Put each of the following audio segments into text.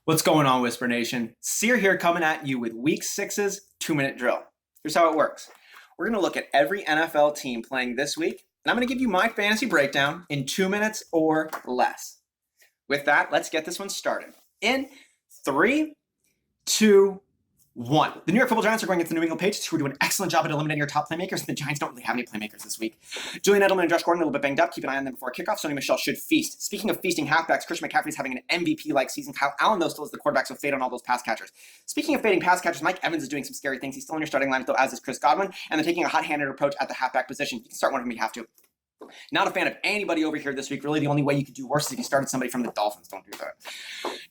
What's going on, Whisper Nation? Sear here coming at you with Week 6's 2-minute drill. Here's how it works. We're going to look at every NFL team playing this week, and I'm going to give you my fantasy breakdown in 2 minutes or less. With that, let's get this one started. In 3, 2, 1. The New York Football Giants are going against the New England Patriots, who are doing an excellent job at eliminating your top playmakers. The Giants don't really have any playmakers this week. Julian Edelman and Josh Gordon a little bit banged up. Keep an eye on them before kickoff. Sony Michel should feast. Speaking of feasting halfbacks, Christian McCaffrey is having an MVP-like season. Kyle Allen, though, still is the quarterback, so fade on all those pass catchers. Speaking of fading pass catchers, Mike Evans is doing some scary things. He's still in your starting lineup, though, as is Chris Godwin, and they're taking a hot-handed approach at the halfback position. You can start one of them if you have to. Not a fan of anybody over here this week. Really, the only way you could do worse is if you started somebody from the Dolphins. Don't do that.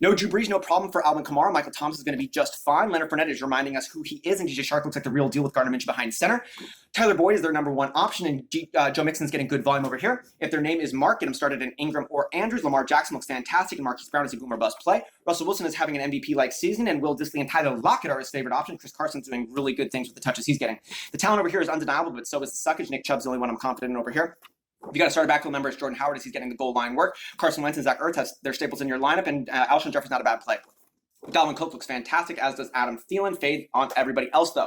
No Drew Brees, no problem for Alvin Kamara. Michael Thomas is going to be just fine. Leonard Fournette is reminding us who he is, and DJ Shark looks like the real deal with Gardner Minshew behind center. Tyler Boyd is their number one option, and Joe Mixon's getting good volume over here. If their name is Mark, get him started in Ingram or Andrews. Lamar Jackson looks fantastic, and Marquise Brown is a boomer bust play. Russell Wilson is having an MVP-like season, and Will Dissly and Tyler Lockett are his favorite option. Chris Carson's doing really good things with the touches he's getting. The talent over here is undeniable, but so is the suckage. Nick Chubb's the only one I'm confident in over here. You got to start a backfield member as Jordan Howard as he's getting the goal line work. Carson Wentz and Zach Ertz has their staples in your lineup, and Alshon Jeffrey's not a bad play. Dalvin Cook looks fantastic, as does Adam Thielen. Fade on everybody else, though.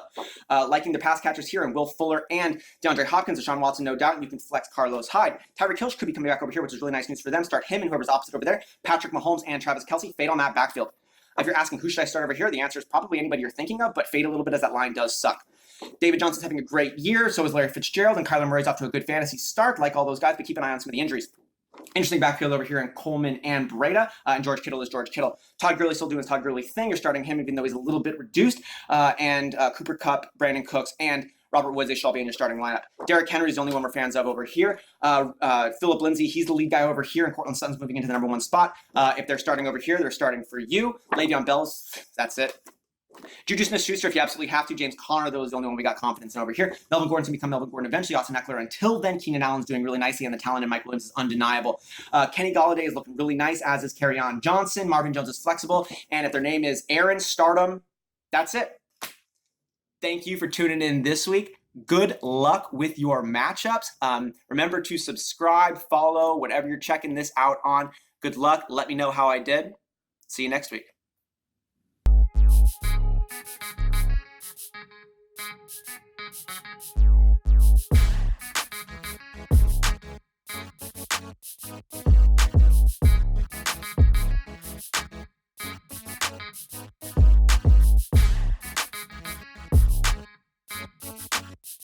Liking the pass catchers here, and Will Fuller and DeAndre Hopkins, Deshaun Watson, no doubt, and you can flex Carlos Hyde. Tyreek Hill should be coming back over here, which is really nice news for them. Start him and whoever's opposite over there. Patrick Mahomes and Travis Kelce, fade on that backfield. If you're asking who should I start over here, the answer is probably anybody you're thinking of, but fade a little bit as that line does suck. David Johnson's having a great year, so is Larry Fitzgerald, and Kyler Murray's off to a good fantasy start, like all those guys, but keep an eye on some of the injuries. Interesting backfield over here in Coleman and Breda, and George Kittle is George Kittle. Todd Gurley still doing his Todd Gurley thing. You're starting him even though he's a little bit reduced, and Cooper Kupp, Brandon Cooks, and Robert Woods, they should all be in your starting lineup. Derrick Henry is the only one we're fans of over here. Philip Lindsay, he's the lead guy over here, and Cortland Sutton's moving into the number one spot. If they're starting over here, they're starting for you. Le'Veon Bell's, that's it. Juju Smith-Schuster, if you absolutely have to. James Conner, though, is the only one we got confidence in over here. Melvin Gordon's going to become Melvin Gordon eventually. Austin Eckler. Until then, Keenan Allen's doing really nicely, and the talent in Mike Williams is undeniable. Kenny Golladay is looking really nice, as is Kerryon Johnson. Marvin Jones is flexible. And if their name is Aaron, stardom. That's it. Thank you for tuning in this week. Good luck with your matchups. Remember to subscribe, follow, whatever you're checking this out on. Good luck. Let me know how I did. See you next week. Thank you.